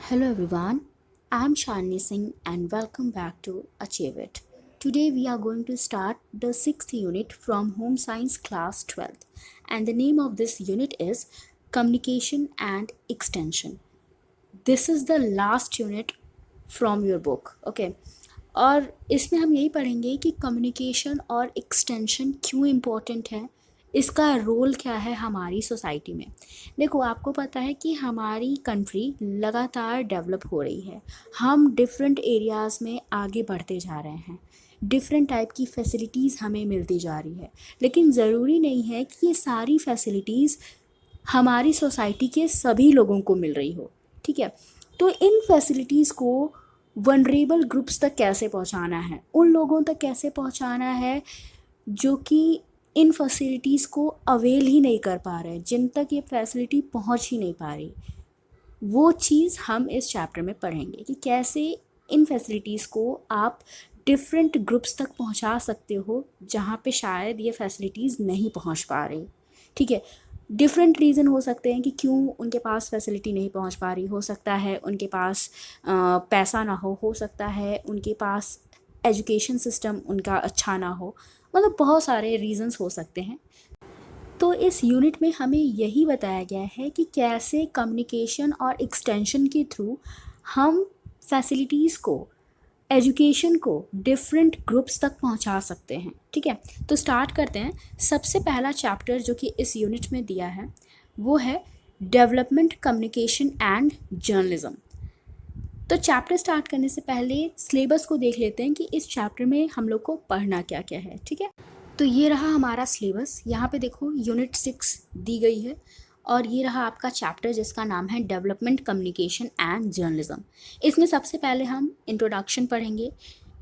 Hello everyone, I'm Shalini Singh and welcome back to Achieve It. Today we are going to start the sixth unit from Home Science Class 12th, and the name of this unit is Communication and Extension. This is the last unit from your book, okay? और इसमें हम यही पढ़ेंगे कि communication और extension क्यों important है, इसका रोल क्या है हमारी सोसाइटी में। देखो, आपको पता है कि हमारी कंट्री लगातार डेवलप हो रही है। हम डिफरेंट एरियाज़ में आगे बढ़ते जा रहे हैं, डिफरेंट टाइप की फैसिलिटीज़ हमें मिलती जा रही है, लेकिन ज़रूरी नहीं है कि ये सारी फैसिलिटीज़ हमारी सोसाइटी के सभी लोगों को मिल रही हो। ठीक है, तो इन फैसिलिटीज़ को वनरेबल ग्रुप्स तक कैसे पहुंचाना है, उन लोगों तक कैसे पहुंचाना है जो कि इन फैसिलिटीज़ को अवेल ही नहीं कर पा रहे, जिन तक ये फैसिलिटी पहुंच ही नहीं पा रही, वो चीज़ हम इस चैप्टर में पढ़ेंगे कि कैसे इन फैसिलिटीज़ को आप डिफरेंट ग्रुप्स तक पहुंचा सकते हो जहाँ पे शायद ये फैसिलिटीज़ नहीं पहुंच पा रही। ठीक है, डिफरेंट रीज़न हो सकते हैं कि क्यों उनके पास फैसिलिटी नहीं पहुंच पा रही। हो सकता है उनके पास पैसा ना हो सकता है उनके पास एजुकेशन सिस्टम उनका अच्छा ना हो, मतलब बहुत सारे रीज़न्स हो सकते हैं। तो इस यूनिट में हमें यही बताया गया है कि कैसे कम्युनिकेशन और एक्सटेंशन के थ्रू हम फैसिलिटीज़ को, एजुकेशन को डिफरेंट ग्रुप्स तक पहुंचा सकते हैं। ठीक है, तो स्टार्ट करते हैं। सबसे पहला चैप्टर जो कि इस यूनिट में दिया है वो है डेवलपमेंट, कम्युनिकेशन एंड जर्नलिज्म। तो चैप्टर स्टार्ट करने से पहले सिलेबस को देख लेते हैं कि इस चैप्टर में हम लोग को पढ़ना क्या क्या है। ठीक है, तो ये रहा हमारा सिलेबस। यहाँ पे देखो यूनिट 6 दी गई है और ये रहा आपका चैप्टर जिसका नाम है डेवलपमेंट, कम्युनिकेशन एंड जर्नलिज्म। इसमें सबसे पहले हम इंट्रोडक्शन पढ़ेंगे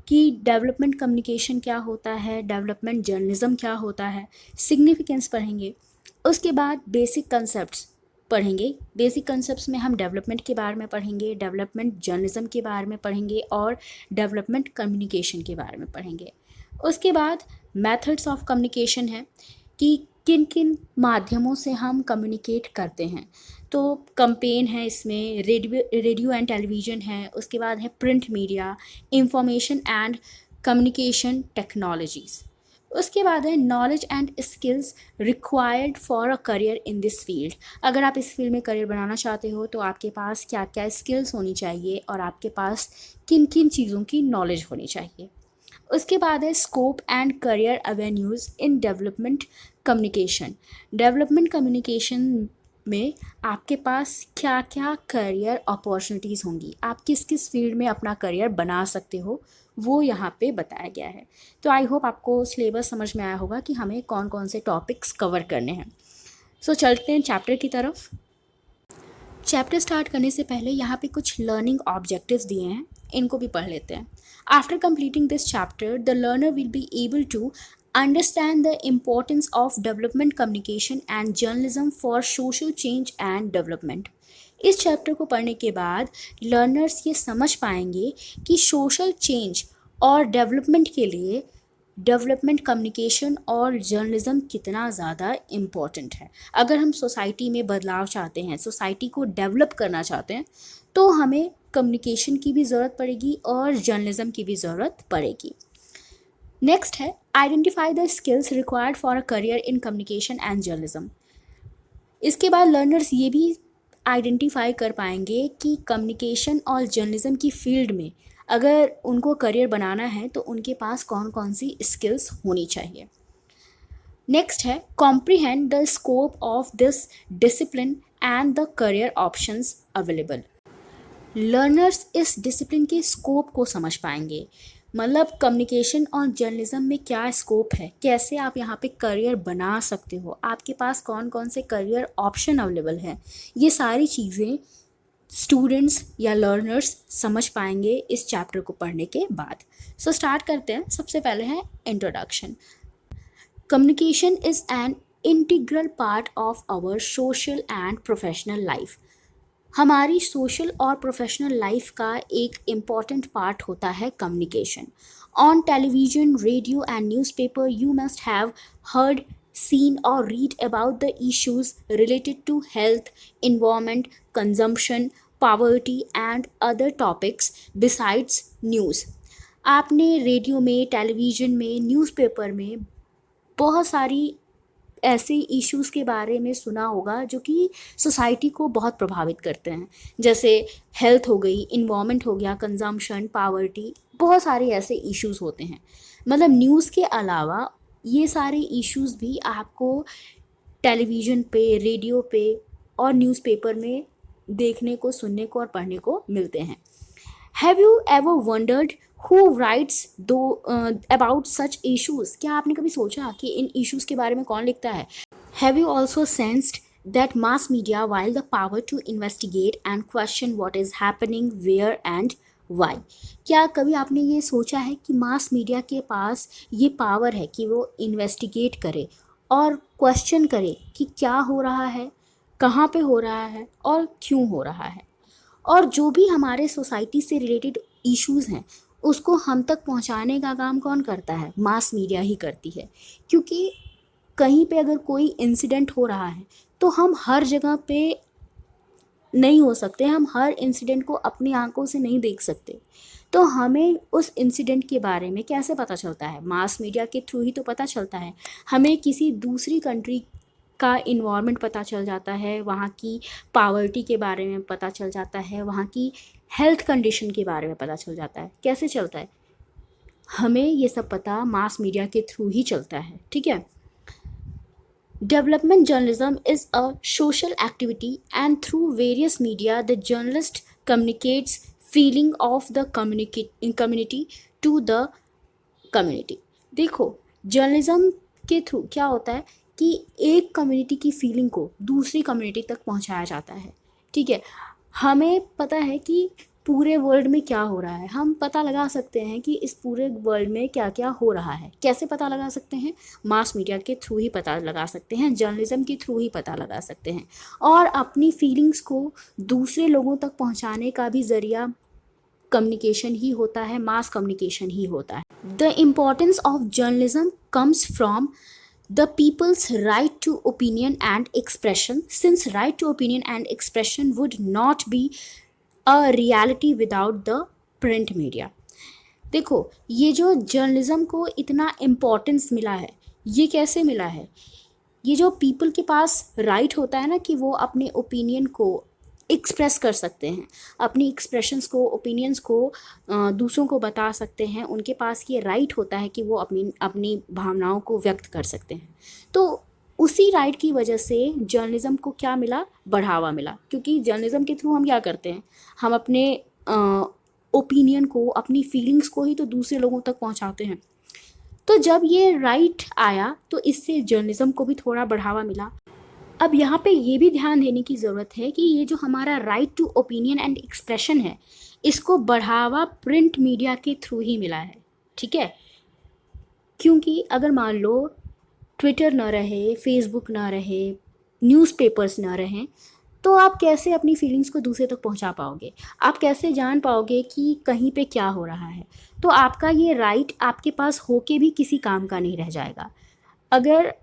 कि डेवलपमेंट कम्युनिकेशन क्या होता है, डेवलपमेंट जर्नलिज्म क्या होता है, सिग्निफिकेंस पढ़ेंगे। उसके बाद बेसिक कंसेप्ट्स पढ़ेंगे। बेसिक कंसेप्ट्स में हम डेवलपमेंट के बारे में पढ़ेंगे, डेवलपमेंट जर्नलिज्म के बारे में पढ़ेंगे और डेवलपमेंट कम्युनिकेशन के बारे में पढ़ेंगे। उसके बाद मेथड्स ऑफ कम्युनिकेशन है कि किन किन माध्यमों से हम कम्युनिकेट करते हैं। तो कैंपेन है, इसमें रेडियो एंड टेलीविज़न है, उसके बाद है print media, information and communication technologies. उसके बाद है knowledge and skills required for a career in this field. अगर आप इस फील्ड में करियर बनाना चाहते हो तो आपके पास क्या क्या स्किल्स होनी चाहिए और आपके पास किन किन चीज़ों की नॉलेज होनी चाहिए। उसके बाद है scope and career avenues in development communication. Development communication में आपके पास क्या क्या करियर अपॉर्चुनिटीज़ होंगी, आप किस किस फील्ड में अपना करियर बना सकते हो, वो यहाँ पे बताया गया है। तो आई होप आपको सिलेबस समझ में आया होगा कि हमें कौन कौन से टॉपिक्स कवर करने हैं। सो चलते हैं चैप्टर की तरफ। चैप्टर स्टार्ट करने से पहले यहाँ पे कुछ लर्निंग ऑब्जेक्टिव्स दिए हैं, इनको भी पढ़ लेते हैं। After completing this chapter the learner will be able to understand the importance of development communication and journalism for social change and development। इस चैप्टर को पढ़ने के बाद लर्नर्स ये समझ पाएंगे कि सोशल चेंज और डेवलपमेंट के लिए डेवलपमेंट कम्युनिकेशन और जर्नलिज्म कितना ज़्यादा इम्पॉर्टेंट है। अगर हम सोसाइटी में बदलाव चाहते हैं, सोसाइटी को डेवलप करना चाहते हैं, तो हमें कम्युनिकेशन की भी ज़रूरत पड़ेगी और जर्नलिज्म की भी ज़रूरत पड़ेगी। नेक्स्ट है identify the skills required for a career in communication and journalism. इसके बाद लर्नर्स ये भी आइडेंटिफाई कर पाएंगे कि कम्युनिकेशन और जर्नलिज्म की फील्ड में अगर उनको करियर बनाना है तो उनके पास कौन कौन सी स्किल्स होनी चाहिए। नेक्स्ट है comprehend the scope of this discipline and the career options available. Learners इस डिसिप्लिन के स्कोप को समझ पाएंगे, मतलब कम्युनिकेशन और जर्नलिज्म में क्या स्कोप है, कैसे आप यहाँ पे करियर बना सकते हो, आपके पास कौन कौन से करियर ऑप्शन अवेलेबल हैं, ये सारी चीज़ें स्टूडेंट्स या लर्नर्स समझ पाएंगे इस चैप्टर को पढ़ने के बाद। सो स्टार्ट करते हैं। सबसे पहले है introduction. Communication is an integral part of our social and professional life. हमारी सोशल और प्रोफेशनल लाइफ का एक इम्पॉर्टेंट पार्ट होता है communication. On television, radio and newspaper you must have heard, seen or read about the issues related to health, environment, consumption, poverty and other topics besides news. आपने radio में, television में, newspaper में बहुत सारी ऐसे issues के बारे में सुना होगा जो कि सोसाइटी को बहुत प्रभावित करते हैं, जैसे हेल्थ हो गई, इन्वायरमेंट हो गया, कंजम्पशन, पावर्टी, बहुत सारे ऐसे इश्यूज़ होते हैं। मतलब न्यूज़ के अलावा ये सारे इश्यूज़ भी आपको टेलीविज़न पे, रेडियो पे और न्यूज़पेपर में देखने को, सुनने को और पढ़ने को मिलते हैं। Have you ever wondered who rights दो अबाउट सच इश्यूज़? क्या आपने कभी सोचा कि इन इश्यूज़ के बारे में कौन लिखता है? Have you also sensed that mass media while the power to investigate and question what is happening where and why? क्या कभी आपने ये सोचा है कि मास मीडिया के पास ये पावर है कि वो इन्वेस्टिगेट करे और क्वेश्चन करे कि क्या हो रहा है, कहाँ पे हो रहा है और क्यों हो रहा है, और जो भी हमारे सोसाइटी से रिलेटेड इश्यूज़ हैं उसको हम तक पहुंचाने का काम कौन करता है? मास मीडिया ही करती है। क्योंकि कहीं पे अगर कोई इंसिडेंट हो रहा है तो हम हर जगह पे नहीं हो सकते, हम हर इंसिडेंट को अपनी आंखों से नहीं देख सकते। तो हमें उस इंसिडेंट के बारे में कैसे पता चलता है? मास मीडिया के थ्रू ही तो पता चलता है। हमें किसी दूसरी कंट्री का इन्वायरमेंट पता चल जाता है, वहाँ की पावर्टी के बारे में पता चल जाता है, वहाँ की हेल्थ कंडीशन के बारे में पता चल जाता है। कैसे चलता है? हमें ये सब पता मास मीडिया के थ्रू ही चलता है। ठीक है। Development journalism is a social activity, and through various media, the journalist communicates feeling of the community to the community. देखो, जर्नलिज्म के थ्रू क्या होता है कि एक कम्युनिटी की फीलिंग को दूसरी कम्युनिटी तक पहुंचाया जाता है। ठीक है। हमें पता है कि पूरे वर्ल्ड में क्या हो रहा है, हम पता लगा सकते हैं कि इस पूरे वर्ल्ड में क्या क्या हो रहा है। कैसे पता लगा सकते हैं? मास मीडिया के थ्रू ही पता लगा सकते हैं, जर्नलिज्म के थ्रू ही पता लगा सकते हैं। और अपनी फीलिंग्स को दूसरे लोगों तक पहुंचाने का भी ज़रिया कम्युनिकेशन ही होता है, मास कम्युनिकेशन ही होता है। The importance of journalism comes from the people's right to opinion and expression, since right to opinion and expression would not be a reality without the print media. देखो, ये जो journalism को इतना importance मिला है, ये कैसे मिला है? ये जो पीपल के पास राइट होता है ना कि वो अपने ओपिनियन को एक्सप्रेस कर सकते हैं, अपनी एक्सप्रेशंस को, ओपिनियंस को दूसरों को बता सकते हैं, उनके पास ये राइट होता है कि वो अपनी अपनी भावनाओं को व्यक्त कर सकते हैं। तो उसी राइट की वजह से जर्नलिज्म को क्या मिला? बढ़ावा मिला। क्योंकि जर्नलिज्म के थ्रू हम क्या करते हैं? हम अपने ओपिनियन को, अपनी फीलिंग्स को ही तो दूसरे लोगों तक पहुंचाते हैं। तो जब ये राइट आया तो इससे जर्नलिज्म को भी थोड़ा बढ़ावा मिला। अब यहाँ पे ये भी ध्यान देने की ज़रूरत है कि ये जो हमारा right to opinion and expression है, इसको बढ़ावा प्रिंट मीडिया के थ्रू ही मिला है। ठीक है। क्योंकि अगर मान लो ट्विटर ना रहे, फेसबुक ना रहे, न्यूज़पेपर्स ना रहें, तो आप कैसे अपनी फीलिंग्स को दूसरे तक पहुंचा पाओगे? आप कैसे जान पाओगे कि कहीं पे क्या हो रहा है? तो आपका ये राइट आपके पास होके भी किसी काम का नहीं रह जाएगा। अगर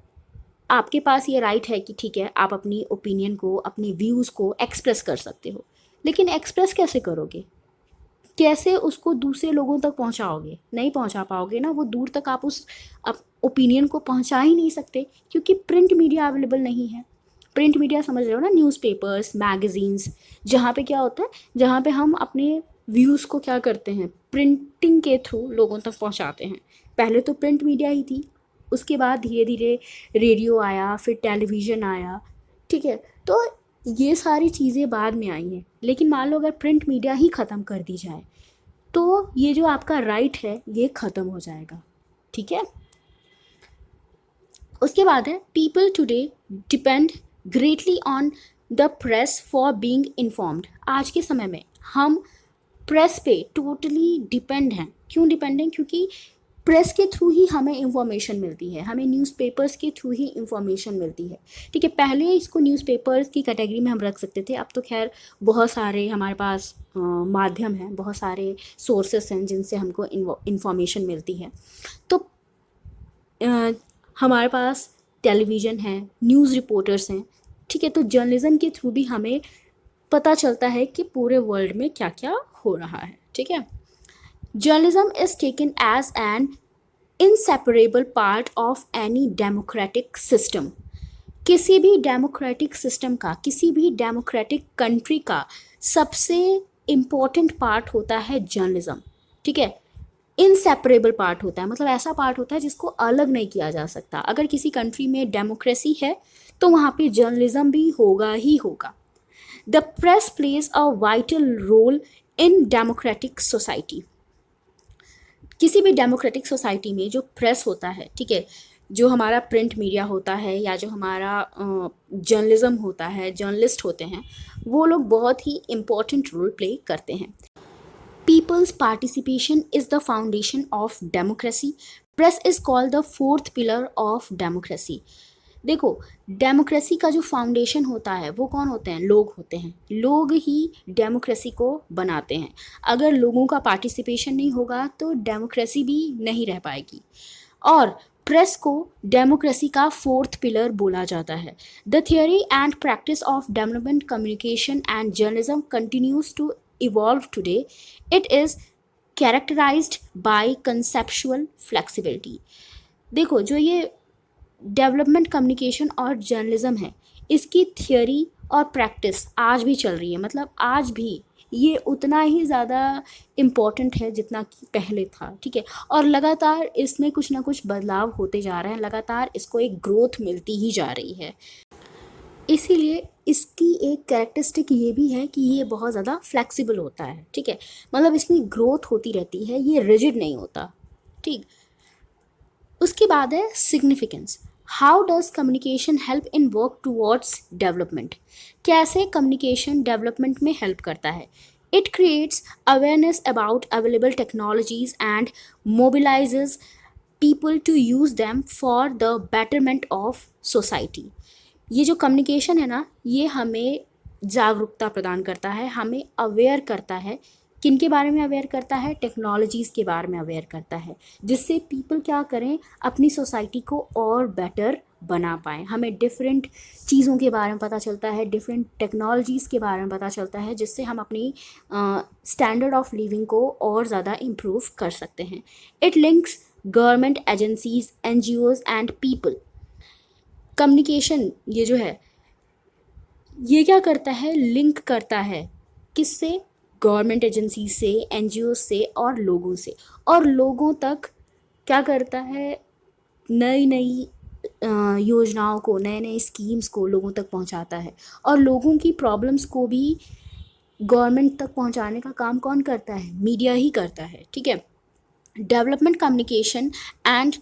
आपके पास ये राइट है कि ठीक है, आप अपनी ओपिनियन को, अपनी व्यूज़ को एक्सप्रेस कर सकते हो, लेकिन एक्सप्रेस कैसे करोगे? कैसे उसको दूसरे लोगों तक पहुंचाओगे? नहीं पहुंचा पाओगे ना, वो दूर तक आप उस ओपिनियन को पहुंचा ही नहीं सकते, क्योंकि प्रिंट मीडिया अवेलेबल नहीं है। प्रिंट मीडिया समझ रहे हो ना, न्यूज़पेपर्स, मैगज़ीन्स, जहाँ पे क्या होता है, जहाँ पे हम अपने व्यूज़ को क्या करते हैं, प्रिंटिंग के थ्रू लोगों तक पहुँचाते हैं। पहले तो प्रिंट मीडिया ही थी, उसके बाद धीरे धीरे रेडियो आया, फिर टेलीविज़न आया। ठीक है। तो ये सारी चीज़ें बाद में आई हैं, लेकिन मान लो अगर प्रिंट मीडिया ही ख़त्म कर दी जाए तो ये जो आपका राइट है ये ख़त्म हो जाएगा। ठीक है। उसके बाद है people today depend greatly on the press for being informed. आज के समय में हम प्रेस पे टोटली डिपेंड हैं। क्यों डिपेंड हैं? क्योंकि प्रेस के थ्रू ही हमें इंफॉर्मेशन मिलती है, हमें न्यूज़पेपर्स के थ्रू ही इंफॉर्मेशन मिलती है। ठीक है। पहले इसको न्यूज़पेपर्स की कैटेगरी में हम रख सकते थे, अब तो खैर बहुत सारे हमारे पास माध्यम हैं, बहुत सारे सोर्सेस हैं जिनसे हमको इंफॉर्मेशन मिलती है। तो हमारे पास टेलीविज़न है, न्यूज़ रिपोर्टर्स हैं। ठीक है। तो जर्नलिज्म के थ्रू भी हमें पता चलता है कि पूरे वर्ल्ड में क्या क्या हो रहा है, ठीक है। Journalism is taken as an inseparable part of any democratic system. किसी भी डेमोक्रेटिक सिस्टम का, किसी भी डेमोक्रेटिक कंट्री का सबसे इम्पोर्टेंट पार्ट होता है जर्नलिज्म, ठीक है। इनसेपरेबल पार्ट होता है, मतलब ऐसा पार्ट होता है जिसको अलग नहीं किया जा सकता। अगर किसी कंट्री में डेमोक्रेसी है तो वहाँ पे जर्नलिज्म भी होगा ही होगा। The press plays a vital role in democratic society. किसी भी डेमोक्रेटिक सोसाइटी में जो प्रेस होता है, ठीक है, जो हमारा प्रिंट मीडिया होता है या जो हमारा जर्नलिज्म होता है, जर्नलिस्ट होते हैं, वो लोग बहुत ही इम्पोर्टेंट रोल प्ले करते हैं। People's participation is the foundation of democracy. Press is called the fourth pillar of democracy. देखो, डेमोक्रेसी का जो फाउंडेशन होता है वो कौन होते हैं? लोग होते हैं। लोग ही डेमोक्रेसी को बनाते हैं। अगर लोगों का पार्टिसिपेशन नहीं होगा तो डेमोक्रेसी भी नहीं रह पाएगी। और प्रेस को डेमोक्रेसी का फोर्थ पिलर बोला जाता है। The theory and practice of development communication and journalism continues to evolve today. It is characterized by conceptual flexibility. देखो, जो ये डेवलपमेंट कम्युनिकेशन और जर्नलिज्म है, इसकी थियोरी और प्रैक्टिस आज भी चल रही है। मतलब आज भी ये उतना ही ज़्यादा इम्पॉर्टेंट है जितना कि पहले था, ठीक है। और लगातार इसमें कुछ ना कुछ बदलाव होते जा रहे हैं, लगातार इसको एक ग्रोथ मिलती ही जा रही है। इसीलिए इसकी एक कैरेक्टरिस्टिक ये भी है कि ये बहुत ज़्यादा फ्लेक्सिबल होता है, ठीक है। मतलब इसमें ग्रोथ होती रहती है, ये रिजिड नहीं होता, ठीक। उसके बाद है significance. How does communication help in work towards development. कैसे कम्युनिकेशन डेवलपमेंट में हेल्प करता है? It creates awareness about available technologies and mobilises people to use them for the betterment of society. ये जो कम्युनिकेशन है ना, ये हमें जागरूकता प्रदान करता है, हमें अवेयर करता है। किन के बारे में अवेयर करता है? टेक्नोलॉजीज़ के बारे में अवेयर करता है, जिससे पीपल क्या करें, अपनी सोसाइटी को और बेटर बना पाएँ। हमें डिफरेंट चीज़ों के बारे में पता चलता है, डिफरेंट टेक्नोलॉजीज़ के बारे में पता चलता है, जिससे हम अपनी स्टैंडर्ड ऑफ लिविंग को और ज़्यादा इम्प्रूव कर सकते हैं। It links government agencies, NGOs and people. Communication ये जो है, ये क्या करता है? लिंक करता है किससे? गवर्नमेंट एजेंसी से, NGOs से और लोगों से। और लोगों तक क्या करता है? नई नई योजनाओं को, नए नए स्कीम्स को लोगों तक पहुंचाता है। और लोगों की प्रॉब्लम्स को भी गवर्नमेंट तक पहुंचाने का काम कौन करता है? मीडिया ही करता है, ठीक है। Development communication and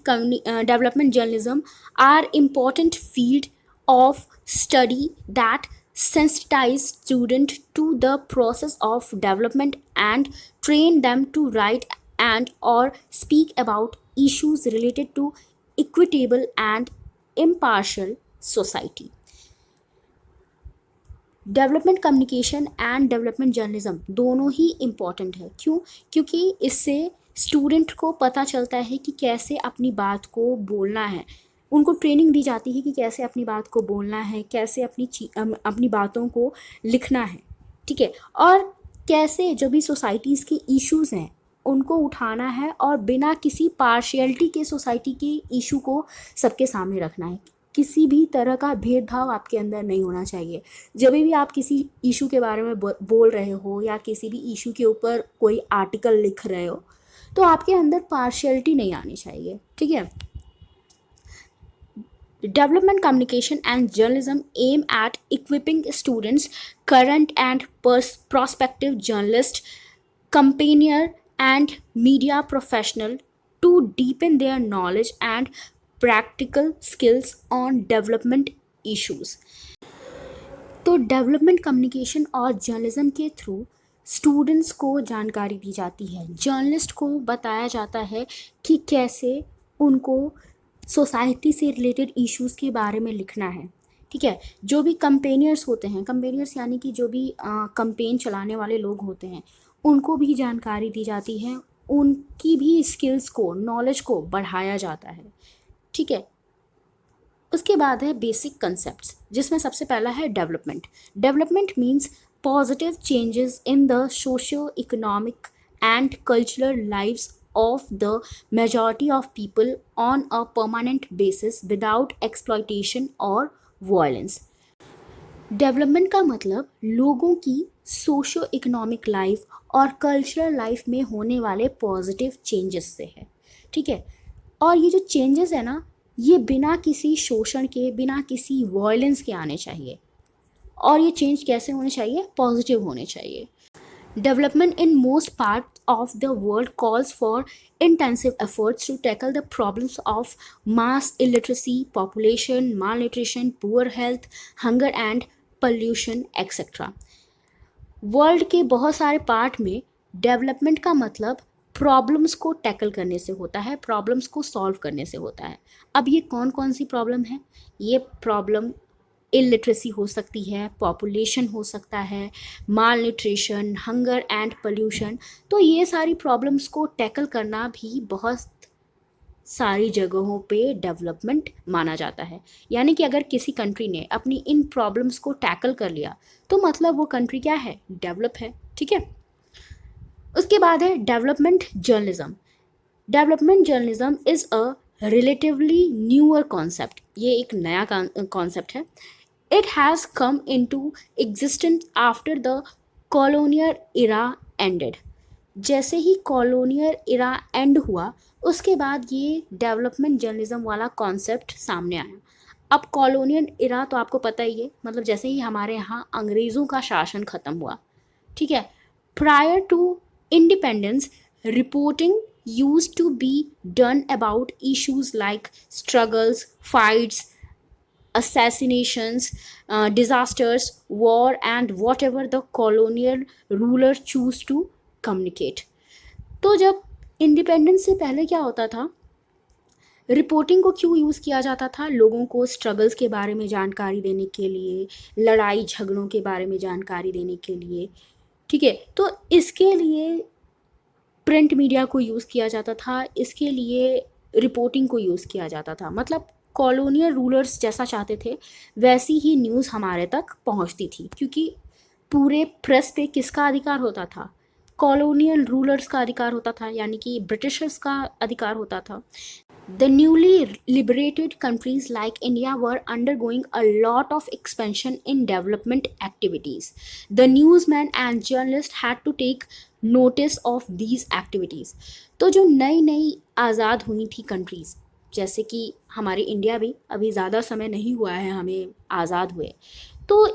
development journalism are important field of study that sensitize students to the process of development and train them to write and or speak about issues related to equitable and impartial society. Development communication and development journalism दोनों ही important है। क्यों? क्योंकि इससे student को पता चलता है कि कैसे अपनी बात को बोलना है। उनको ट्रेनिंग दी जाती है कि कैसे अपनी बात को बोलना है, कैसे अपनी बातों को लिखना है, ठीक है। और कैसे जो भी सोसाइटीज़ के इश्यूज़ हैं उनको उठाना है और बिना किसी पार्शियलिटी के सोसाइटी के इशू को सबके सामने रखना है। किसी भी तरह का भेदभाव आपके अंदर नहीं होना चाहिए। जब भी आप किसी इशू के बारे में बोल रहे हो या किसी भी इशू के ऊपर कोई आर्टिकल लिख रहे हो, तो आपके अंदर पार्शियलिटी नहीं आनी चाहिए, ठीक है। Development communication and journalism aim at equipping students, current and prospective journalists, campaigner and media professional to deepen their knowledge and practical skills on development issues. तो डेवलपमेंट कम्युनिकेशन और जर्नलिज्म के थ्रू स्टूडेंट्स को जानकारी दी जाती है। Journalist को बताया जाता है कि कैसे उनको सोसाइटी से रिलेटेड इश्यूज़ के बारे में लिखना है, ठीक है। जो भी कंपेनियर्स होते हैं, कंपेनियर्स यानी कि जो भी कंपेन चलाने वाले लोग होते हैं, उनको भी जानकारी दी जाती है, उनकी भी स्किल्स को, नॉलेज को बढ़ाया जाता है, ठीक है। उसके बाद है बेसिक कंसेप्ट्स, जिसमें सबसे पहला है development. Development means positive changes in the socio-economic and cultural lives of the majority of people on a permanent basis without exploitation or violence. Development का मतलब लोगों की सोशो इकोनॉमिक लाइफ और कल्चरल लाइफ में होने वाले पॉजिटिव चेंजेस से है, ठीक है। और ये जो चेंजेस है ना, ये बिना किसी शोषण के, बिना किसी वायलेंस के आने चाहिए। और ये चेंज कैसे होने चाहिए? पॉजिटिव होने चाहिए। Development in most parts of the world calls for intensive efforts to tackle the problems of mass illiteracy, population malnutrition, poor health, hunger and pollution, etc. World के बहुत सारे पार्ट में डेवलपमेंट का मतलब प्रॉब्लम्स को tackle करने से होता है, प्रॉब्लम्स को सॉल्व करने से होता है। अब ये कौन कौन सी प्रॉब्लम है? ये प्रॉब्लम इलिटरेसी हो सकती है, पॉपुलेशन हो सकता है, माल न्यूट्रिशन, हंगर एंड पोल्यूशन। तो ये सारी प्रॉब्लम्स को टैकल करना भी बहुत सारी जगहों पे डेवलपमेंट माना जाता है। यानी कि अगर किसी कंट्री ने अपनी इन प्रॉब्लम्स को टैकल कर लिया तो मतलब वो कंट्री क्या है? डेवलप है, ठीक है। उसके बाद है development journalism. Development journalism is a relatively newer concept. ये एक नया कॉन्सेप्ट है। It has come into existence after the colonial era ended. जैसे ही कॉलोनियल इरा एंड हुआ उसके बाद ये डेवलपमेंट जर्नलिज्म वाला कॉन्सेप्ट सामने आया। अब कॉलोनियल इरा तो आपको पता ही है, मतलब जैसे ही हमारे यहाँ अंग्रेज़ों का शासन ख़त्म हुआ, ठीक है। Prior to independence reporting used to be done about issues like struggles, fights, assassinations, disasters, war and whatever the colonial ruler choose to communicate. तो जब इंडिपेंडेंस से पहले क्या होता था? रिपोर्टिंग को क्यों यूज़ किया जाता था? लोगों को स्ट्रगल्स के बारे में जानकारी देने के लिए, लड़ाई झगड़ों के बारे में जानकारी देने के लिए, ठीक है। तो इसके लिए प्रिंट मीडिया को यूज़ किया जाता था, इसके लिए रिपोर्टिंग को यूज़ किया जाता था। मतलब कॉलोनियल रूलर्स जैसा चाहते थे वैसी ही न्यूज़ हमारे तक पहुंचती थी, क्योंकि पूरे प्रेस पे किसका अधिकार होता था? कॉलोनियल रूलर्स का अधिकार होता था, यानी कि ब्रिटिशर्स का अधिकार होता था। The newly liberated countries like India were undergoing a lot of expansion in development activities. The newsmen and journalists had to take notice of these activities. तो जो नई नई आज़ाद हुई थी कंट्रीज़, जैसे कि हमारी इंडिया भी अभी ज़्यादा समय नहीं हुआ है हमें आज़ाद हुए, तो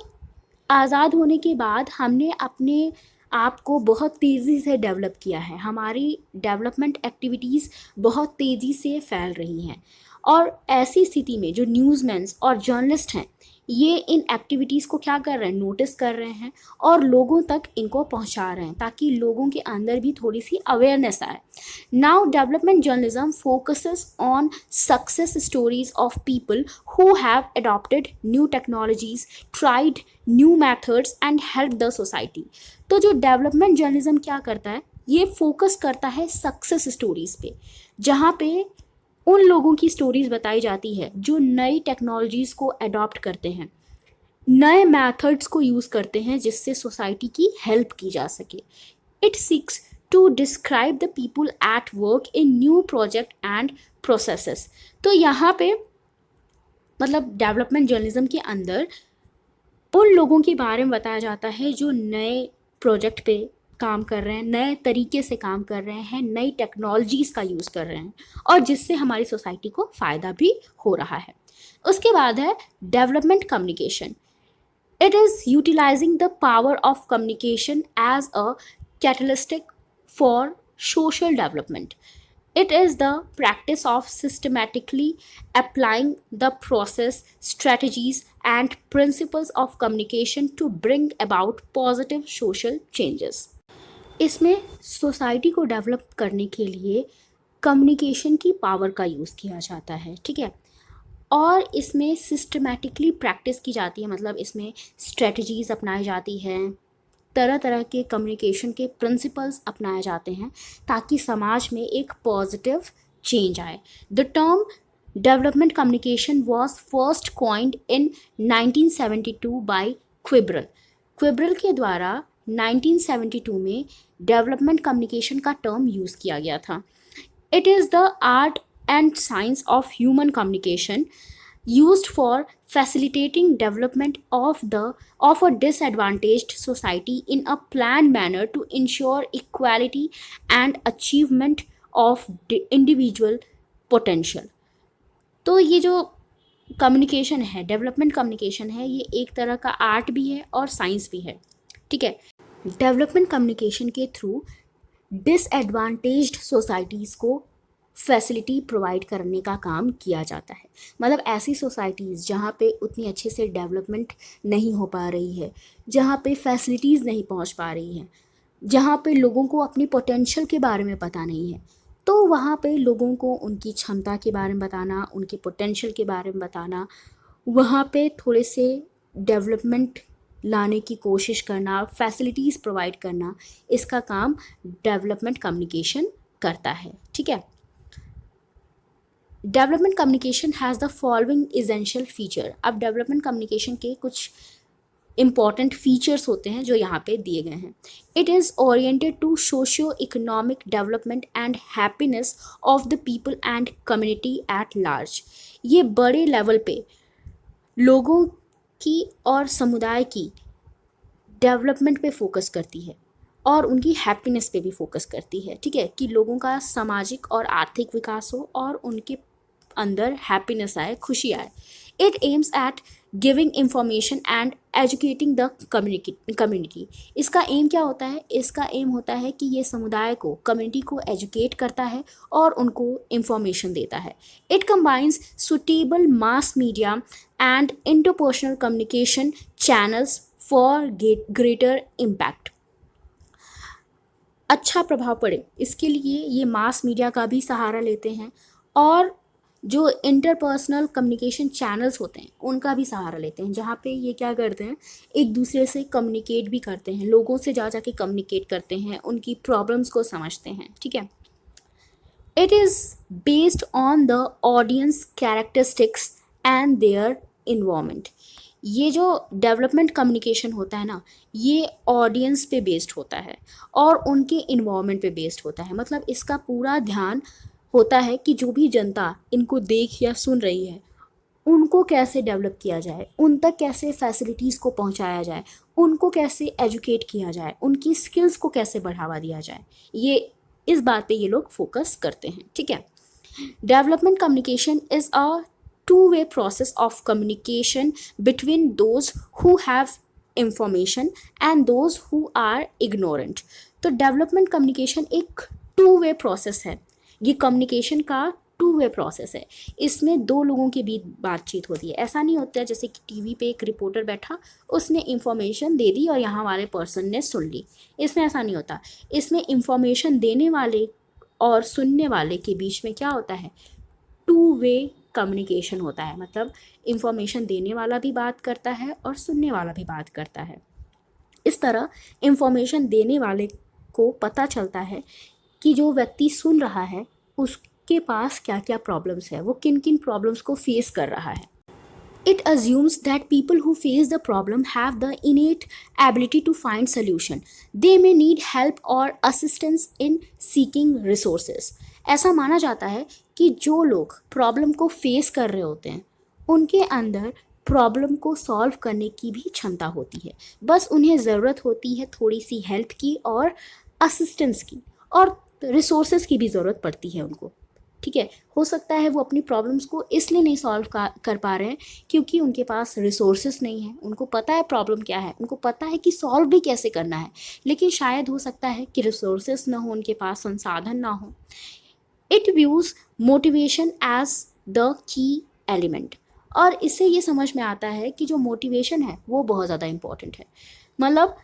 आज़ाद होने के बाद हमने अपने आप को बहुत तेज़ी से डेवलप किया है। हमारी डेवलपमेंट एक्टिविटीज़ बहुत तेज़ी से फैल रही हैं। और ऐसी स्थिति में जो न्यूज़मैन्स और जर्नलिस्ट हैं, ये इन एक्टिविटीज़ को क्या कर रहे हैं? नोटिस कर रहे हैं और लोगों तक इनको पहुंचा रहे हैं, ताकि लोगों के अंदर भी थोड़ी सी अवेयरनेस आए। Now development journalism focuses on success stories of people who have adopted new technologies, tried new methods and help the society. तो जो डेवलपमेंट जर्नलिज्म क्या करता है? ये फोकस करता है सक्सेस स्टोरीज पे, जहाँ पे उन लोगों की स्टोरीज बताई जाती है जो नई टेक्नोलॉजीज़ को अडॉप्ट करते हैं, नए मेथड्स को यूज़ करते हैं जिससे सोसाइटी की हेल्प की जा सके। It seeks to describe the people at work in new project and processes. तो यहाँ पे मतलब डेवलपमेंट जर्नलिज्म के अंदर उन लोगों के बारे में बताया जाता है जो नए प्रोजेक्ट पे काम कर रहे हैं, नए तरीके से काम कर रहे हैं, नई टेक्नोलॉजीज़ का यूज़ कर रहे हैं और जिससे हमारी सोसाइटी को फ़ायदा भी हो रहा है। उसके बाद है development communication. It is utilising the power of communication as a catalystic for social development. It is the practice of systematically applying the process, strategies, and principles of communication to bring about positive social changes. इसमें society को develop करने के लिए communication की power का use किया जाता है, ठीक है। और इसमें सिस्टमैटिकली प्रैक्टिस की जाती है, मतलब इसमें स्ट्रेटजीज़ अपनाई जाती हैं, तरह तरह के कम्युनिकेशन के प्रिंसिपल्स अपनाए जाते हैं ताकि समाज में एक पॉजिटिव चेंज आए। The term development communication was first coined in 1972 by Quebral. Quebral के द्वारा 1972 में डेवलपमेंट कम्युनिकेशन का टर्म यूज़ किया गया था। It is the art and science of human communication used for facilitating development of a disadvantaged society in a planned manner to ensure equality and achievement of individual potential। तो ये जो communication है, development communication है, ये एक तरह का art भी है और साइंस भी है, ठीक है। डेवलपमेंट कम्युनिकेशन के थ्रू डिसएडवांटेज्ड सोसाइटीज़ को फैसिलिटी प्रोवाइड करने का काम किया जाता है। मतलब ऐसी सोसाइटीज़ जहाँ पे उतनी अच्छे से डेवलपमेंट नहीं हो पा रही है, जहाँ पे फैसिलिटीज़ नहीं पहुँच पा रही हैं, जहाँ पे लोगों को अपनी पोटेंशियल के बारे में पता नहीं है, तो वहाँ पे लोगों को उनकी क्षमता के बारे में बताना, उनके पोटेंशियल के बारे में बताना, वहाँ पे थोड़े से डेवलपमेंट लाने की कोशिश करना, फैसिलिटीज़ प्रोवाइड करना, इसका काम डेवलपमेंट कम्युनिकेशन करता है, ठीक है। Development communication has the following essential feature. अब डेवलपमेंट कम्युनिकेशन के कुछ इम्पॉर्टेंट फीचर्स होते हैं जो यहाँ पे दिए गए हैं। It is oriented to socio economic development and happiness of the people and community at large. ये बड़े लेवल पे लोगों की और समुदाय की डेवलपमेंट पे फोकस करती है और उनकी हैप्पीनेस पे भी फोकस करती है, ठीक है, कि लोगों का सामाजिक और आर्थिक विकास हो और उनके अंदर हैप्पीनेस आए, खुशी आए। It aims at giving information and educating the community. इसका एम क्या होता है? इसका एम होता है कि ये समुदाय को, कम्युनिटी को एजुकेट करता है और उनको इंफॉर्मेशन देता है। It combines suitable mass media and interpersonal communication channels for greater impact. अच्छा प्रभाव पड़े इसके लिए ये मास मीडिया का भी सहारा लेते हैं और जो इंटरपर्सनल कम्युनिकेशन चैनल्स होते हैं उनका भी सहारा लेते हैं, जहाँ पे ये क्या करते हैं, एक दूसरे से कम्युनिकेट भी करते हैं, लोगों से जा के कम्युनिकेट करते हैं, उनकी प्रॉब्लम्स को समझते हैं, ठीक है। It is based on the audience characteristics and their environment. ये जो डेवलपमेंट कम्युनिकेशन होता है ना, ये ऑडियंस पे बेस्ड होता है और उनके इन्वायरमेंट पे बेस्ड होता है। मतलब इसका पूरा ध्यान होता है कि जो भी जनता इनको देख या सुन रही है उनको कैसे डेवलप किया जाए, उन तक कैसे फैसिलिटीज़ को पहुंचाया जाए, उनको कैसे एजुकेट किया जाए, उनकी स्किल्स को कैसे बढ़ावा दिया जाए, ये इस बात पे ये लोग फोकस करते हैं, ठीक है। Development communication is a two-way process of communication between those who have information and those who are ignorant। तो डेवलपमेंट कम्युनिकेशन एक टू वे प्रोसेस है। ये कम्युनिकेशन का टू वे प्रोसेस है। इसमें दो लोगों के बीच बातचीत होती है। ऐसा नहीं होता है जैसे कि टीवी पे एक रिपोर्टर बैठा, उसने इंफॉर्मेशन दे दी और यहाँ वाले पर्सन ने सुन ली। इसमें ऐसा नहीं होता। इसमें इंफॉर्मेशन देने वाले और सुनने वाले के बीच में क्या होता है, टू वे कम्युनिकेशन होता है। मतलब इंफॉर्मेशन देने वाला भी बात करता है और सुनने वाला भी बात करता है। इस तरह इंफॉर्मेशन देने वाले को पता चलता है कि जो व्यक्ति सुन रहा है उसके पास क्या क्या प्रॉब्लम्स है, वो किन किन प्रॉब्लम्स को फेस कर रहा है। It assumes that people who face the problem have the innate ability to find solution. They may need help or assistance in seeking resources. ऐसा माना जाता है कि जो लोग प्रॉब्लम को फेस कर रहे होते हैं उनके अंदर प्रॉब्लम को सॉल्व करने की भी क्षमता होती है। बस उन्हें ज़रूरत होती है थोड़ी सी हेल्प की और असिस्टेंस की, और रिसोर्सेज की भी ज़रूरत पड़ती है उनको, ठीक है। हो सकता है वो अपनी प्रॉब्लम्स को इसलिए नहीं सॉल्व कर पा रहे हैं क्योंकि उनके पास रिसोर्सेस नहीं है। उनको पता है प्रॉब्लम क्या है, उनको पता है कि सॉल्व भी कैसे करना है, लेकिन शायद हो सकता है कि रिसोर्सेस ना हो, उनके पास संसाधन ना हो। It views motivation as the key element. और इससे ये समझ में आता है कि जो मोटिवेशन है वो बहुत ज़्यादा इम्पॉर्टेंट है। मतलब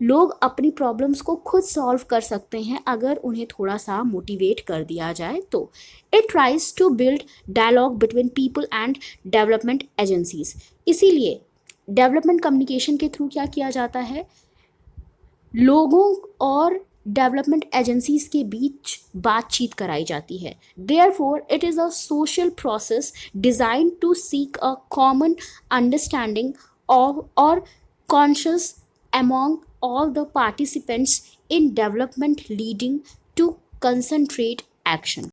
लोग अपनी प्रॉब्लम्स को खुद सॉल्व कर सकते हैं अगर उन्हें थोड़ा सा मोटिवेट कर दिया जाए तो। It tries to build dialogue between people and development agencies. इसीलिए डेवलपमेंट कम्युनिकेशन के थ्रू क्या किया जाता है, लोगों और डेवलपमेंट एजेंसीज के बीच बातचीत कराई जाती है। Therefore it is a social process designed to seek a common understanding और conscious among all the participants in development leading to concentrate action।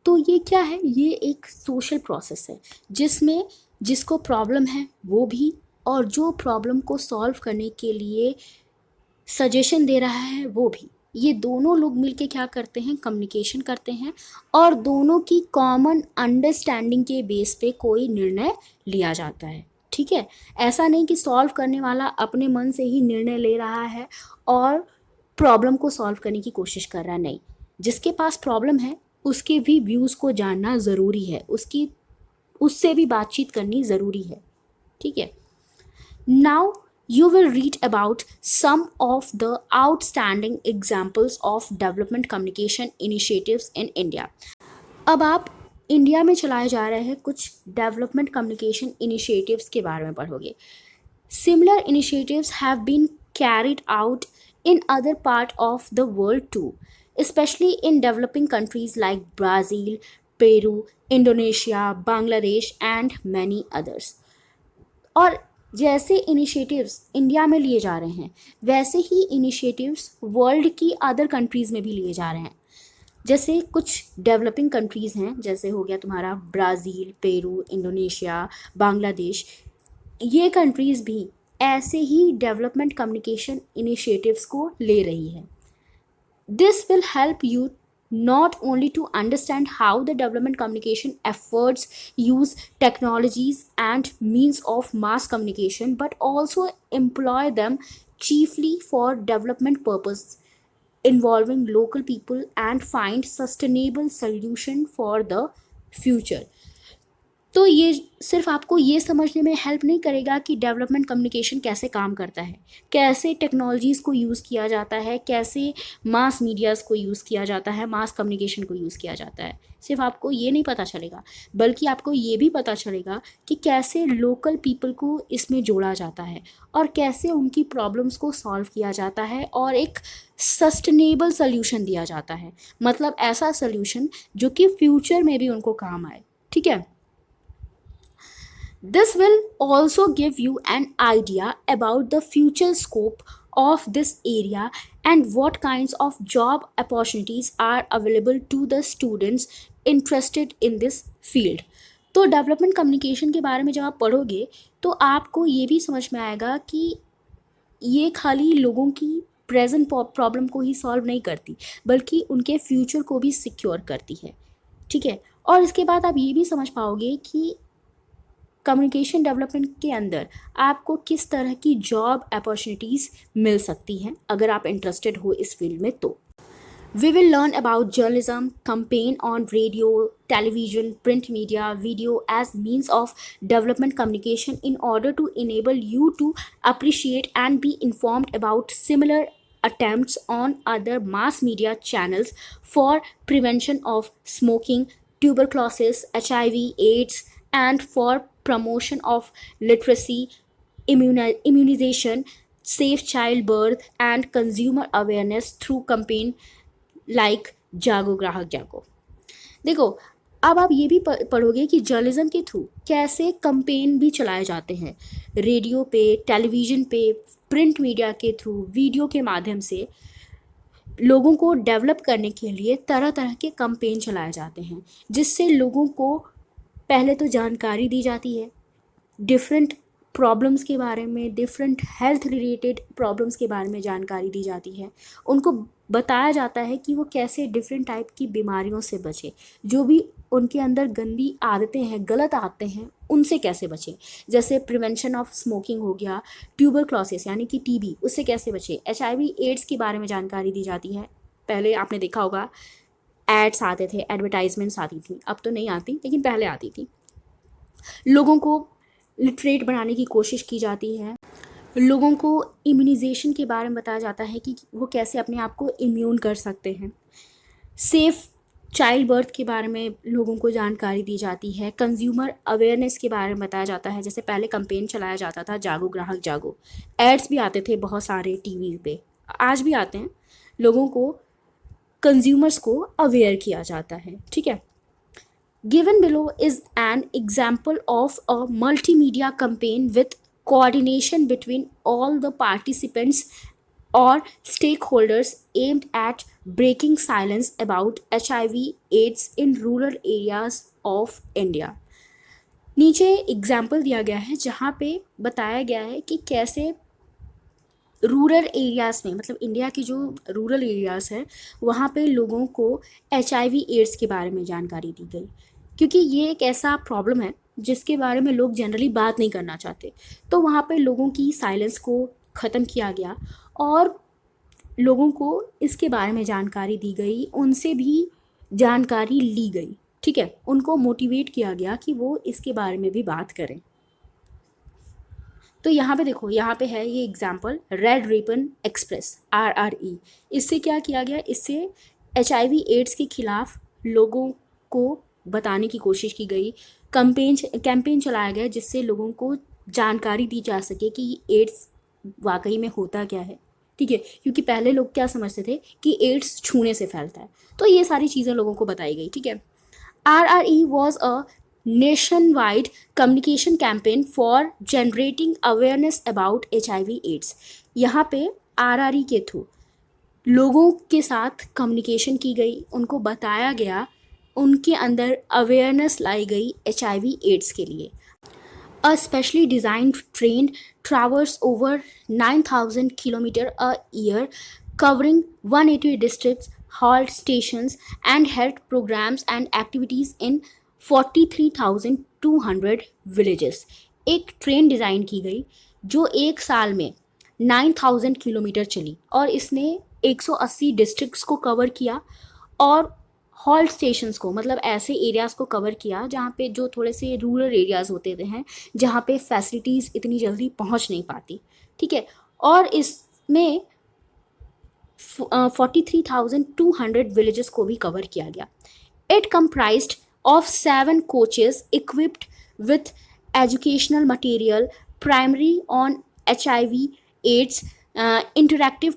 तो ये क्या है, ये एक सोशल प्रोसेस है जिसमें जिसको प्रॉब्लम है वो भी और जो प्रॉब्लम को सॉल्व करने के लिए सजेशन दे रहा है वो भी, ये दोनों लोग मिलके क्या करते हैं, कम्युनिकेशन करते हैं और दोनों की कॉमन अंडरस्टैंडिंग के बेस पे कोई निर्णय लिया जाता है। ठीक है, ऐसा नहीं कि सॉल्व करने वाला अपने मन से ही निर्णय ले रहा है और प्रॉब्लम को सॉल्व करने की कोशिश कर रहा है, नहीं, जिसके पास प्रॉब्लम है उसके भी व्यूज़ को जानना ज़रूरी है, उससे भी बातचीत करनी ज़रूरी है। ठीक है, now you will read about some of the outstanding examples of development communication initiatives in India। अब आप इंडिया में चलाए जा रहे हैं कुछ डेवलपमेंट कम्युनिकेशन इनिशिएटिव्स के बारे में पढ़ोगे। Similar initiatives have been carried out in other part of the world too, especially in developing countries like Brazil, Peru, Indonesia, Bangladesh and many others। और जैसे इनिशिएटिव्स इंडिया में लिए जा रहे हैं वैसे ही इनिशिएटिव्स वर्ल्ड की अदर कंट्रीज़ में भी लिए जा रहे हैं। जैसे कुछ डेवलपिंग कंट्रीज़ हैं, जैसे हो गया तुम्हारा ब्राज़ील, पेरू, इंडोनेशिया, बांग्लादेश, ये कंट्रीज़ भी ऐसे ही डेवलपमेंट कम्युनिकेशन इनिशिएटिव्स को ले रही है। This will help you not only to understand how the development communication efforts use technologies and means of mass communication, but also employ them chiefly for development purpose involving local people and find sustainable solution for the future। तो ये सिर्फ आपको ये समझने में help नहीं करेगा कि डेवलपमेंट कम्युनिकेशन कैसे काम करता है, कैसे टेक्नोलॉजीज़ को यूज़ किया जाता है, कैसे मास मीडियाज़ को यूज़ किया जाता है, मास कम्युनिकेशन को यूज़ किया जाता है। सिर्फ आपको ये नहीं पता चलेगा बल्कि आपको ये भी पता चलेगा कि कैसे लोकल पीपल को इसमें जोड़ा जाता है और कैसे उनकी प्रॉब्लम्स को सॉल्व किया जाता है और एक सस्टेनेबल सोल्यूशन दिया जाता है, मतलब ऐसा सोल्यूशन जो कि फ्यूचर में भी उनको काम आए। ठीक है, this will also give you an idea about the future scope of this area and what kinds of job opportunities are available to the students interested in this field। तो डेवलपमेंट कम्युनिकेशन के बारे में जब आप पढ़ोगे तो आपको ये भी समझ में आएगा कि ये खाली लोगों की प्रेजेंट प्रॉब्लम को ही सॉल्व नहीं करती बल्कि उनके फ्यूचर को भी सिक्योर करती है। ठीक है, और इसके बाद आप ये भी समझ पाओगे कि कम्युनिकेशन डेवलपमेंट के अंदर आपको किस तरह की जॉब अपॉर्चुनिटीज़ मिल सकती हैं अगर आप इंटरेस्टेड हो इस फील्ड में। तो we will learn about journalism, campaign on radio, television, print media, video as means of development communication in order to enable you to appreciate and be informed about similar attempts on other mass media channels for prevention of smoking, tuberculosis, HIV, AIDS, and for promotion of literacy, immunization, safe childbirth, and consumer awareness through campaign like जागो ग्राहक जागो। देखो, अब आप ये भी पढ़ोगे कि जर्नलिज्म के थ्रू कैसे कंपेन भी चलाए जाते हैं, रेडियो पे, टेलीविज़न पे, प्रिंट मीडिया के थ्रू, वीडियो के माध्यम से लोगों को डेवलप करने के लिए तरह तरह के कंपेन चलाए जाते हैं जिससे लोगों को पहले तो जानकारी दी जाती है डिफरेंट प्रॉब्लम्स के बारे में, डिफरेंट हेल्थ रिलेटेड प्रॉब्लम्स के बारे में जानकारी दी जाती है, उनको बताया जाता है कि वो कैसे डिफरेंट टाइप की बीमारियों से बचे, जो भी उनके अंदर गंदी आदतें हैं, गलत आदतें हैं, उनसे कैसे बचें। जैसे प्रिवेंशन ऑफ स्मोकिंग हो गया, ट्यूबरक्लोसिस यानी कि टीबी, उससे कैसे बचें, HIV एड्स के बारे में जानकारी दी जाती है। पहले आपने देखा होगा एड्स आते थे, एडवर्टाइजमेंट्स आती थी, अब तो नहीं आती लेकिन पहले आती थी। लोगों को लिटरेट बनाने की कोशिश की जाती है, लोगों को इम्यूनाइजेशन के बारे में बताया जाता है कि वो कैसे अपने आप को इम्यून कर सकते हैं। सेफ़ चाइल्ड बर्थ के बारे में लोगों को जानकारी दी जाती है। कंज्यूमर अवेयरनेस के बारे में बताया जाता है, जैसे पहले कैंपेन चलाया जाता था जागो ग्राहक जागो, एड्स भी आते थे बहुत सारे टीवी पे, आज भी आते हैं। लोगों को, कंज्यूमर्स को अवेयर किया जाता है। ठीक है, Given below is an example of a multimedia campaign with coordination between all the participants or stakeholders aimed at breaking silence about HIV/AIDS in rural areas of India. नीचे एग्जाम्पल दिया गया है जहाँ पे बताया गया है कि कैसे रूरल एरियाज़ में, मतलब इंडिया की जो रूरल एरियाज़ है वहाँ पे लोगों को HIV/AIDS के बारे में जानकारी दी गई, क्योंकि ये एक ऐसा प्रॉब्लम है जिसके बारे में लोग जनरली बात नहीं करना चाहते। तो वहाँ पे लोगों की साइलेंस को ख़त्म किया गया और लोगों को इसके बारे में जानकारी दी गई, उनसे भी जानकारी ली गई। ठीक है, उनको मोटिवेट किया गया कि वो इसके बारे में भी बात करें। तो यहाँ पे देखो, यहाँ पे है ये example red ribbon express RRE। इससे क्या किया गया, इससे HIV/AIDS के खिलाफ लोगों को बताने की कोशिश की गई। कैंपेन चलाया गया जिससे लोगों को जानकारी दी जा सके कि एड्स वाकई में होता क्या है। ठीक है, क्योंकि पहले लोग क्या समझते थे कि एड्स छूने से फैलता है, तो ये सारी चीज़ें लोगों को बताई गई। ठीक है, RRE was a nationwide communication campaign for generating awareness about HIV/AIDS। यहाँ पे RRE के थ्रू लोगों के साथ कम्युनिकेशन की गई, उनको बताया गया, उनके अंदर अवेयरनेस लाई गई HIV/AIDS के लिए। A specially designed train travels over 9,000 kilometers a year, covering 180 districts, halt stations, and health programs and activities in 43,200 villages। एक ट्रेन डिज़ाइन की गई जो एक साल में 9,000 किलोमीटर चली और इसने 180 डिस्ट्रिक्ट्स को कवर किया और हॉल्ट स्टेशंस को, मतलब ऐसे एरियाज़ को कवर किया जहाँ पे जो थोड़े से रूरल एरियाज़ होते हैं, जहाँ पे फैसिलिटीज़ इतनी जल्दी पहुँच नहीं पाती। ठीक है, और इसमें 43,200 विलेजेस को भी कवर किया गया। It comprised of 7 coaches equipped with educational material primarily on HIV/AIDS, interactive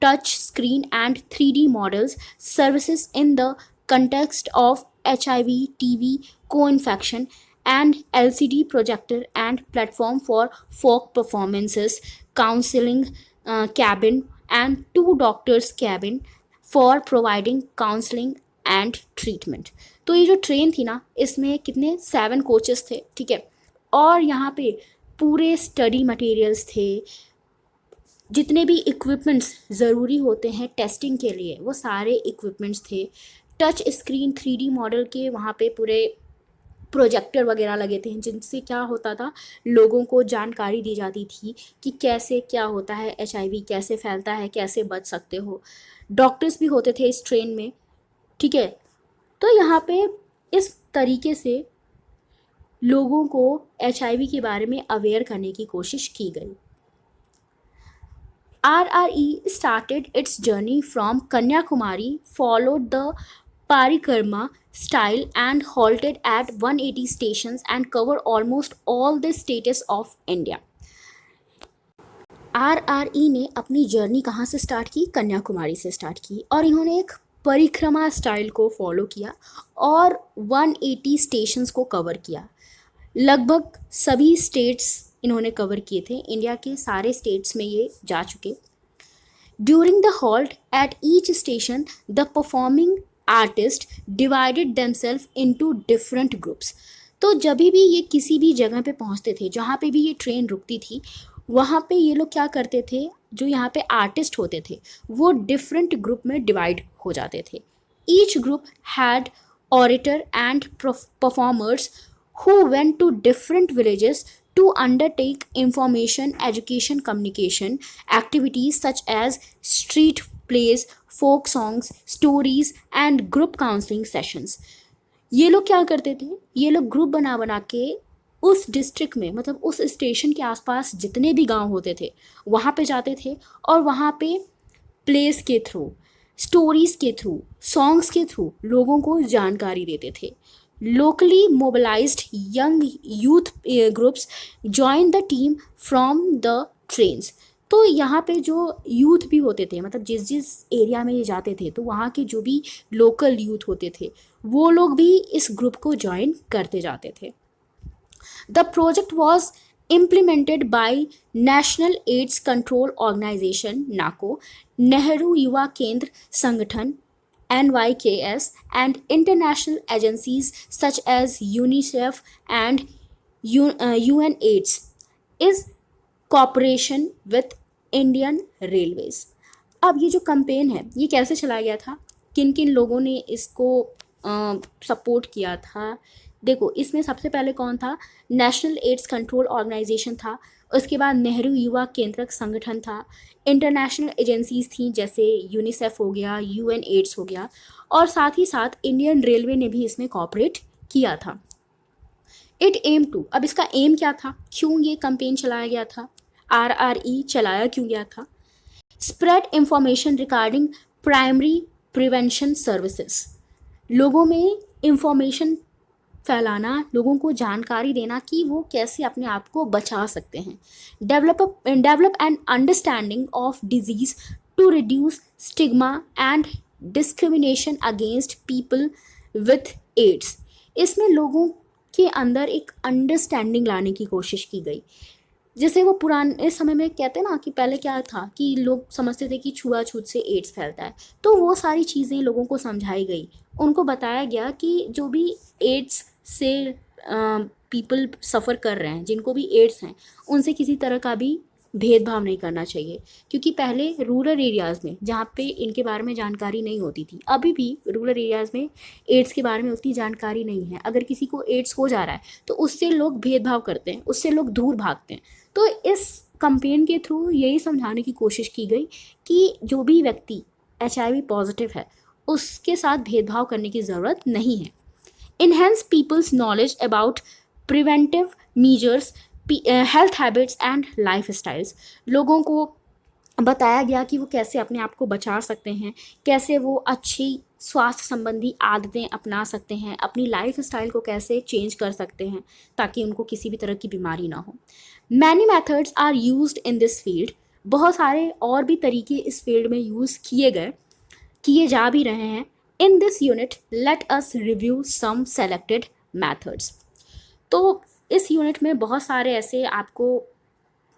touch screen and 3D models, services in the context of HIV/TB co-infection, and LCD projector and platform for folk performances, counseling cabin, and 2 doctors cabin for providing counseling and treatment। तो ये जो train थी ना, इसमें कितने 7 coaches थे। ठीक है, और यहाँ पे पूरे स्टडी मटेरियल्स थे, जितने भी इक्विपमेंट्स ज़रूरी होते हैं टेस्टिंग के लिए वो सारे इक्विपमेंट्स थे। टच स्क्रीन 3D मॉडल के वहाँ पे पूरे प्रोजेक्टर वगैरह लगे थे, जिनसे क्या होता था, लोगों को जानकारी दी जाती थी कि कैसे क्या होता है, HIV कैसे फैलता है, कैसे बच सकते हो। डॉक्टर्स भी होते थे इस ट्रेन में। ठीक है, तो यहाँ पे इस तरीके से लोगों को HIV के बारे में अवेयर करने की कोशिश की गई। RRE started its journey from Kanyakumari, followed the Parikrama style and halted at 180 stations and covered almost all the states of India। RRE ने अपनी जर्नी कहाँ से स्टार्ट की? कन्याकुमारी से स्टार्ट की, और इन्होंने एक परिक्रमा स्टाइल को फॉलो किया और 180 स्टेशंस को कवर किया। लगभग सभी स्टेट्स इन्होंने कवर किए थे, इंडिया के सारे स्टेट्स में ये जा चुके। During the halt at each station the performing artist divided themselves into different groups. तो जब भी ये किसी भी जगह पे पहुंचते थे, जहाँ पे भी ये ट्रेन रुकती थी, वहाँ पे ये लोग क्या करते थे, जो यहाँ पे आर्टिस्ट होते थे वो डिफरेंट ग्रुप में डिवाइड हो जाते थे। Each group had orator and performers who went to different villages to undertake information, education, communication activities such as street plays, folk songs, stories and group counseling sessions। ये लोग क्या करते थे, ये लोग ग्रुप बना बना के उस डिस्ट्रिक्ट में, मतलब उस स्टेशन के आसपास जितने भी गांव होते थे वहाँ पे जाते थे और वहाँ पे प्लेस के थ्रू, स्टोरीज़ के थ्रू, सॉन्ग्स के थ्रू लोगों को जानकारी देते थे। Locally mobilized young youth groups joined the team from the trains। तो यहाँ पे जो यूथ भी होते थे, मतलब जिस जिस एरिया में ये जाते थे, तो वहाँ के जो भी लोकल यूथ होते थे वो लोग भी इस ग्रुप को ज्वाइन करते जाते थे। The project was implemented by National AIDS Control Organization NACO, Nehru Yuva Kendra Sangathan NYKS, and international agencies such as UNICEF and UNAIDS is cooperation with Indian railways. अब ये जो कंपेन है ये कैसे चलाया गया था, किन किन लोगों ने इसको सपोर्ट किया था। देखो इसमें सबसे पहले कौन था, नेशनल एड्स कंट्रोल ऑर्गेनाइजेशन था, उसके बाद नेहरू युवा केंद्रक संगठन था, इंटरनेशनल एजेंसीज थी जैसे यूनिसेफ हो गया, यूएन एड्स हो गया, और साथ ही साथ इंडियन रेलवे ने भी इसमें कॉपरेट किया था। इट एम टू, अब इसका एम क्या था, क्यों ये कंपेन चलाया गया था, RRE चलाया क्यों गया था, spread information regarding primary prevention services, लोगों में इंफॉर्मेशन फैलाना, लोगों को जानकारी देना कि वो कैसे अपने आप को बचा सकते हैं, develop an understanding of disease to reduce stigma and discrimination against people with AIDS. इसमें लोगों के अंदर एक अंडरस्टैंडिंग लाने की कोशिश की गई। जैसे वो पुराने समय में कहते हैं ना कि पहले क्या था कि लोग समझते थे कि छुआछूत से एड्स फैलता है, तो वो सारी चीज़ें लोगों को समझाई गई, उनको बताया गया कि जो भी एड्स से पीपल सफ़र कर रहे हैं, जिनको भी एड्स हैं, उनसे किसी तरह का भी भेदभाव नहीं करना चाहिए। क्योंकि पहले रूरल एरियाज़ में जहाँ पे इनके बारे में जानकारी नहीं होती थी, अभी भी रूरल एरियाज़ में एड्स के बारे में उतनी जानकारी नहीं है। अगर किसी को एड्स हो जा रहा है तो उससे लोग भेदभाव करते हैं, उससे लोग दूर भागते हैं। तो इस कंपेन के थ्रू यही समझाने की कोशिश की गई कि जो भी व्यक्ति HIV पॉजिटिव है उसके साथ भेदभाव करने की ज़रूरत नहीं है। Enhance people's knowledge about preventive measures, health habits and lifestyles, लोगों को बताया गया कि वो कैसे अपने आप को बचा सकते हैं, कैसे वो अच्छी स्वास्थ्य संबंधी आदतें अपना सकते हैं, अपनी लाइफ स्टाइल को कैसे चेंज कर सकते हैं ताकि उनको किसी भी तरह की बीमारी ना हो। Many methods are used in this field, बहुत सारे और भी तरीके इस फील्ड में यूज़ किए जा भी रहे हैं। In this unit let us review some selected methods. तो इस यूनिट में बहुत सारे ऐसे आपको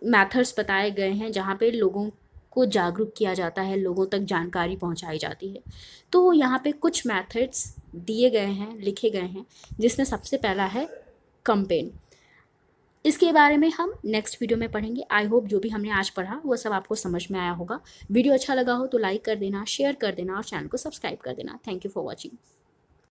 मैथड्स बताए गए हैं जहाँ पे लोगों को जागरूक किया जाता है, लोगों तक जानकारी पहुँचाई जाती है। तो यहाँ पे कुछ मैथड्स दिए गए हैं, लिखे गए हैं, जिसमें सबसे पहला है कंपेन। इसके बारे में हम नेक्स्ट वीडियो में पढ़ेंगे। आई होप जो भी हमने आज पढ़ा वो सब आपको समझ में आया होगा। वीडियो अच्छा लगा हो तो लाइक कर देना, शेयर कर देना और चैनल को सब्सक्राइब कर देना। Thank you for watching.